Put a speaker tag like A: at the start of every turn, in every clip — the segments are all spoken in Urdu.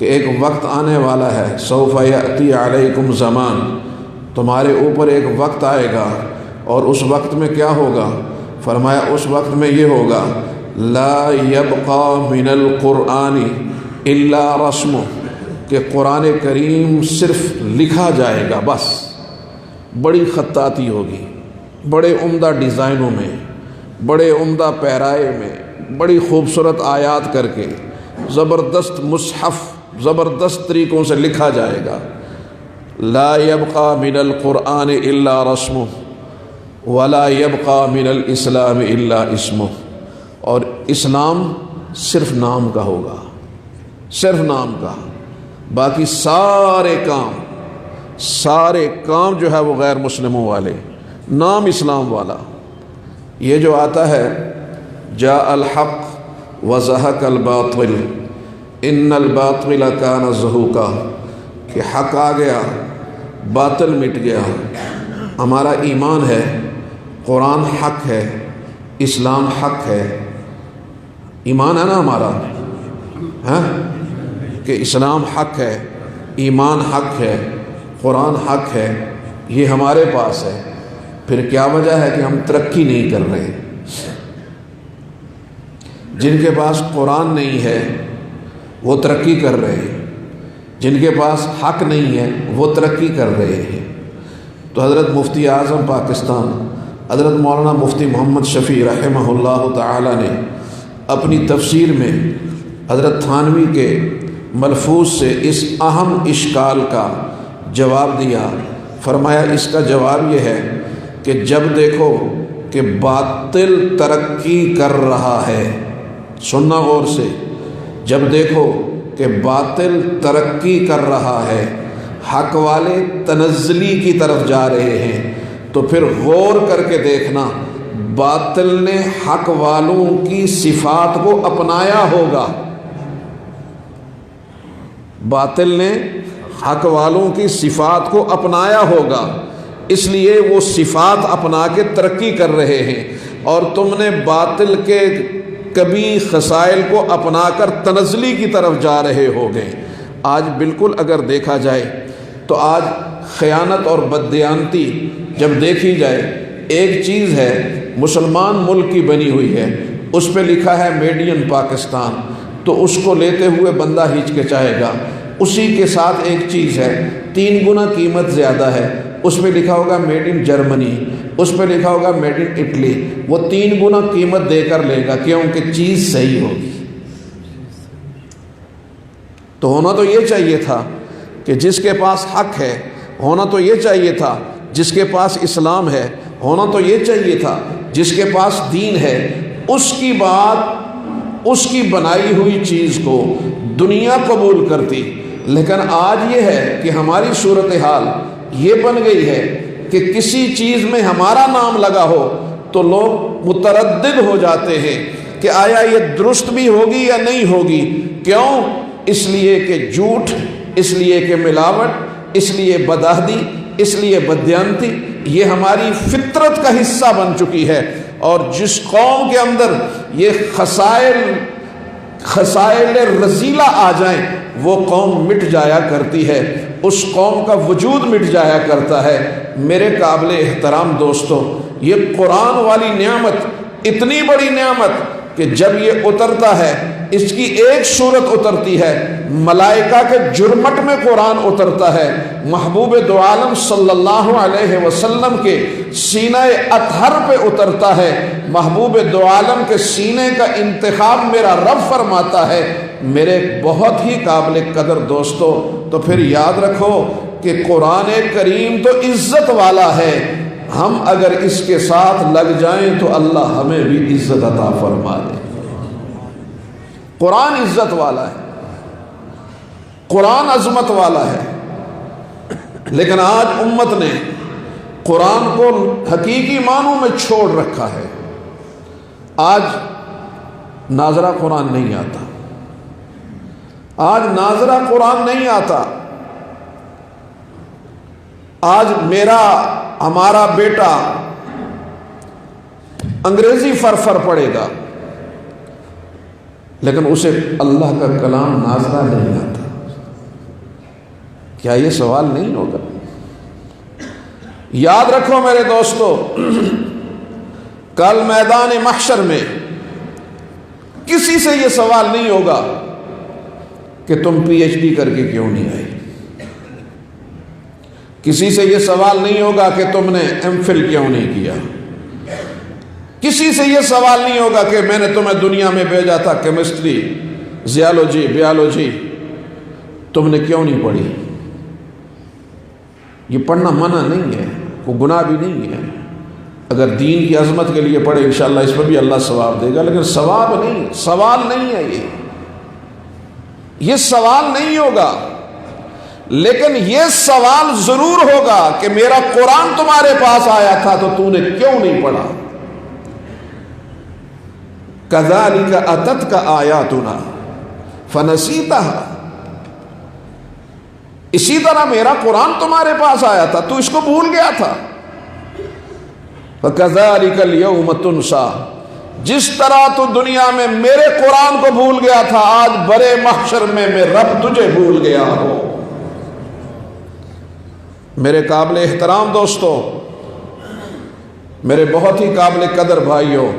A: کہ ایک وقت آنے والا ہے، سوف یأتی علیکم زمان، تمہارے اوپر ایک وقت آئے گا، اور اس وقت میں کیا ہوگا؟ فرمایا اس وقت میں یہ ہوگا، لا یبقى من القرآن الا رسم، کہ قرآن کریم صرف لکھا جائے گا بس، بڑی خطاطی ہوگی، بڑے عمدہ ڈیزائنوں میں، بڑے عمدہ پیرائے میں، بڑی خوبصورت آیات کر کے زبردست مصحف، زبردست طریقوں سے لکھا جائے گا۔ لا یبقى من القرآن الا رسم ولا یبقى من الاسلام الا اسم، اور اسلام صرف نام کا ہوگا، صرف نام کا، باقی سارے کام جو ہے وہ غیر مسلموں والے، نام اسلام والا۔ یہ جو آتا ہے جاء الحق وزهق الباطل ان الباطل کان زہوقا، کہ حق آ گیا باطل مٹ گیا۔ ہمارا ایمان ہے، قرآن حق ہے، اسلام حق ہے، ایمان ہے نا ہمارا، ہاں کہ اسلام حق ہے، ایمان حق ہے، قرآن حق ہے، یہ ہمارے پاس ہے، پھر کیا وجہ ہے کہ ہم ترقی نہیں کر رہے؟ جن کے پاس قرآن نہیں ہے وہ ترقی کر رہے ہیں، جن کے پاس حق نہیں ہے وہ ترقی کر رہے ہیں۔ تو حضرت مفتی اعظم پاکستان حضرت مولانا مفتی محمد شفیع رحمہ اللہ تعالی نے اپنی تفسیر میں حضرت تھانوی کے ملفوظ سے اس اہم اشکال کا جواب دیا۔ فرمایا اس کا جواب یہ ہے کہ جب دیکھو کہ باطل ترقی کر رہا ہے، سننا غور سے، جب دیکھو کہ باطل ترقی کر رہا ہے، حق والے تنزلی کی طرف جا رہے ہیں، تو پھر غور کر کے دیکھنا باطل نے حق والوں کی صفات کو اپنایا ہوگا، باطل نے حق والوں کی صفات کو اپنایا ہوگا، اس لیے وہ صفات اپنا کے ترقی کر رہے ہیں، اور تم نے باطل کے کبھی خصائل کو اپنا کر تنزلی کی طرف جا رہے ہو گئے۔ آج بالکل اگر دیکھا جائے تو آج خیانت اور بددیانتی جب دیکھی جائے، ایک چیز ہے مسلمان ملک کی بنی ہوئی ہے، اس پہ لکھا ہے میڈ ان پاکستان، تو اس کو لیتے ہوئے بندہ ہچکچائے گا۔ اسی کے ساتھ ایک چیز ہے 3 گنا قیمت زیادہ ہے، اس پہ لکھا ہوگا میڈ ان جرمنی، اس پہ لکھا ہوگا میڈ ان اٹلی، وہ 3 گنا قیمت دے کر لے گا، کیونکہ چیز صحیح ہوگی۔ تو ہونا تو یہ چاہیے تھا کہ جس کے پاس حق ہے، ہونا تو یہ چاہیے تھا جس کے پاس اسلام ہے، ہونا تو یہ چاہیے تھا جس کے پاس دین ہے، اس کی بات، اس کی بنائی ہوئی چیز کو دنیا قبول کرتی۔ لیکن آج یہ ہے کہ ہماری صورتحال یہ بن گئی ہے کہ کسی چیز میں ہمارا نام لگا ہو تو لوگ متردد ہو جاتے ہیں کہ آیا یہ درست بھی ہوگی یا نہیں ہوگی۔ کیوں؟ اس لیے کہ جھوٹ، اس لیے کہ ملاوٹ، اس لیے بدعہدی، اس لیے بددیانتی یہ ہماری فطرت کا حصہ بن چکی ہے، اور جس قوم کے اندر یہ خصائل رذیلہ آ جائیں وہ قوم مٹ جایا کرتی ہے، اس قوم کا وجود مٹ جایا کرتا ہے۔ میرے قابل احترام دوستو، یہ قرآن والی نعمت اتنی بڑی نعمت کہ جب یہ اترتا ہے اس کی ایک صورت اترتی ہے، ملائکہ کے جرمٹ میں قرآن اترتا ہے، محبوب دو عالم صلی اللہ علیہ وسلم کے سینہ اطہر پہ اترتا ہے، محبوب دو عالم کے سینے کا انتخاب میرا رب فرماتا ہے۔ میرے بہت ہی قابل قدر دوستو، تو پھر یاد رکھو کہ قرآن کریم تو عزت والا ہے، ہم اگر اس کے ساتھ لگ جائیں تو اللہ ہمیں بھی عزت عطا فرما دے۔ قرآن عزت والا ہے، قرآن عظمت والا ہے، لیکن آج امت نے قرآن کو حقیقی معنوں میں چھوڑ رکھا ہے۔ آج ناظرہ قرآن نہیں آتا، آج ناظرہ قرآن نہیں آتا، آج ہمارا بیٹا انگریزی فرفر پڑھے گا لیکن اسے اللہ کا کلام ناظرہ نہیں آتا۔ کیا یہ سوال نہیں ہوگا؟ یاد رکھو میرے دوستو، کل میدان محشر میں کسی سے یہ سوال نہیں ہوگا کہ تم پی ایچ ڈی کر کے کیوں نہیں آئے، کسی سے یہ سوال نہیں ہوگا کہ تم نے ایم فل کیوں نہیں کیا، کسی سے یہ سوال نہیں ہوگا کہ میں نے تمہیں دنیا میں بھیجا تھا کیمسٹری، زیالوجی، بیالوجی، تم نے کیوں نہیں پڑھی۔ یہ پڑھنا منع نہیں ہے، کوئی گناہ بھی نہیں ہے، اگر دین کی عظمت کے لیے پڑھے انشاءاللہ اس پر بھی اللہ ثواب دے گا، لیکن ثواب نہیں، سوال نہیں ہے، یہ سوال نہیں ہوگا، لیکن یہ سوال ضرور ہوگا کہ میرا قرآن تمہارے پاس آیا تھا تو تو نے کیوں نہیں پڑھا۔ کذالک اتتک آیاتنا فنسیتها، اسی طرح میرا قرآن تمہارے پاس آیا تھا تو اس کو بھول گیا تھا۔ فَكَذَلِكَ الْيَوْمَ تُنْسَى، جس طرح تو دنیا میں میرے قرآن کو بھول گیا تھا، آج برے محشر میں رب تجھے بھول گیا ہو۔ میرے قابل احترام دوستو، میرے بہت ہی قابل قدر بھائیوں،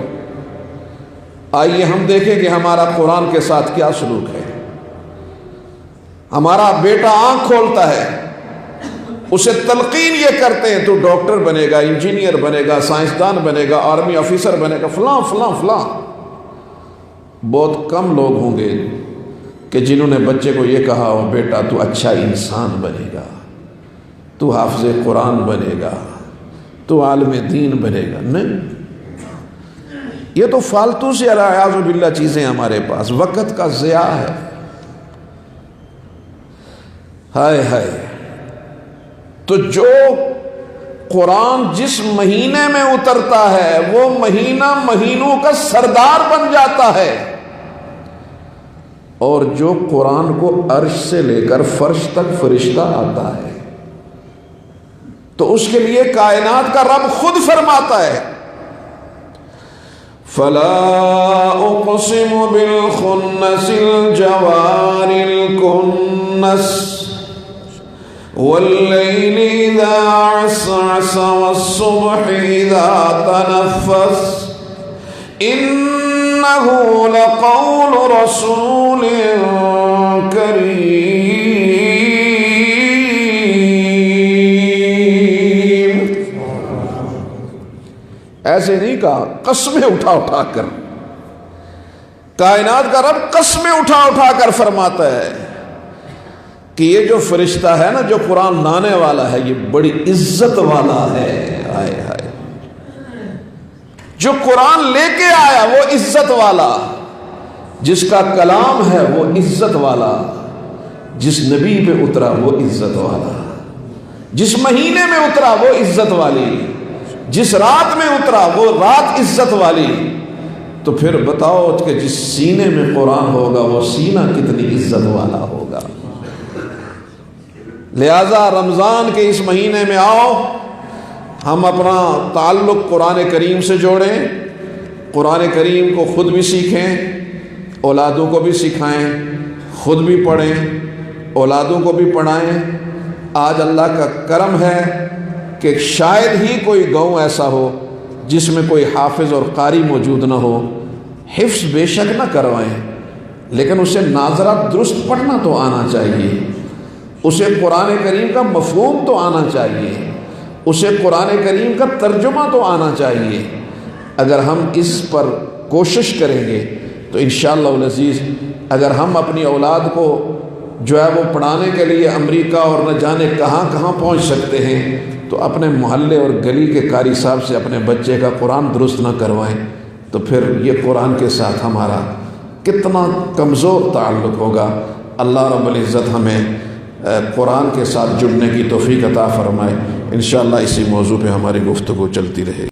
A: آئیے ہم دیکھیں کہ ہمارا قرآن کے ساتھ کیا سلوک ہے۔ ہمارا بیٹا آنکھ کھولتا ہے، اسے تلقین یہ کرتے ہیں تو ڈاکٹر بنے گا، انجینئر بنے گا، سائنسدان بنے گا، آرمی آفیسر بنے گا، فلاں فلاں فلاں۔ بہت کم لوگ ہوں گے کہ جنہوں نے بچے کو یہ کہا ہو بیٹا تو اچھا انسان بنے گا، تو حافظ قرآن بنے گا، تو عالم دین بنے گا۔ نہیں، یہ تو فالتو سے اعوذ باللہ چیزیں ہمارے پاس، وقت کا ضیاع ہے۔ ہائے ہائے، تو جو قرآن جس مہینے میں اترتا ہے وہ مہینہ مہینوں کا سردار بن جاتا ہے، اور جو قرآن کو عرش سے لے کر فرش تک فرشتہ آتا ہے تو اس کے لیے کائنات کا رب خود فرماتا ہے فَلَا أُقْسِمُ بِالْخُنَّسِ الْجَوَارِ الْكُنَّسِ وَاللَّيْلِ إِذَا عَسْعَسَ وَالصُّبْحِ إِذَا تَنَفَّسَ إِنَّهُ لَقَوْلُ رَسُولٍ كَرِيمٍ۔ ایسے نہیں کہا، قسمیں اٹھا اٹھا کر، کائنات کا رب قسمیں اٹھا اٹھا کر فرماتا ہے کہ یہ جو فرشتہ ہے نا، جو قرآن لانے والا ہے، یہ بڑی عزت والا ہے۔ ہائے ہائے، جو قرآن لے کے آیا وہ عزت والا، جس کا کلام ہے وہ عزت والا، جس نبی پہ اترا وہ عزت والا، جس مہینے میں اترا وہ عزت والی، جس رات میں اترا وہ رات عزت والی۔ تو پھر بتاؤ کہ جس سینے میں قرآن ہوگا وہ سینہ کتنی عزت والا ہوگا۔ لہذا رمضان کے اس مہینے میں آؤ، ہم اپنا تعلق قرآن کریم سے جوڑیں، قرآن کریم کو خود بھی سیکھیں، اولادوں کو بھی سکھائیں، خود بھی پڑھیں، اولادوں کو بھی پڑھائیں۔ آج اللہ کا کرم ہے کہ شاید ہی کوئی گاؤں ایسا ہو جس میں کوئی حافظ اور قاری موجود نہ ہو۔ حفظ بے شک نہ کروائیں، لیکن اسے ناظرہ درست پڑھنا تو آنا چاہیے، اسے قرآن کریم کا مفہوم تو آنا چاہیے، اسے قرآن کریم کا ترجمہ تو آنا چاہیے۔ اگر ہم اس پر کوشش کریں گے تو انشاءاللہ العزیز، اگر ہم اپنی اولاد کو جو ہے وہ پڑھانے کے لیے امریکہ اور نہ جانے کہاں کہاں پہنچ سکتے ہیں، تو اپنے محلے اور گلی کے قاری صاحب سے اپنے بچے کا قرآن درست نہ کروائیں، تو پھر یہ قرآن کے ساتھ ہمارا کتنا کمزور تعلق ہوگا۔ اللہ رب العزت ہمیں قرآن کے ساتھ جڑنے کی توفیق عطا فرمائے۔ انشاءاللہ اسی موضوع پہ ہماری گفتگو چلتی رہے گی۔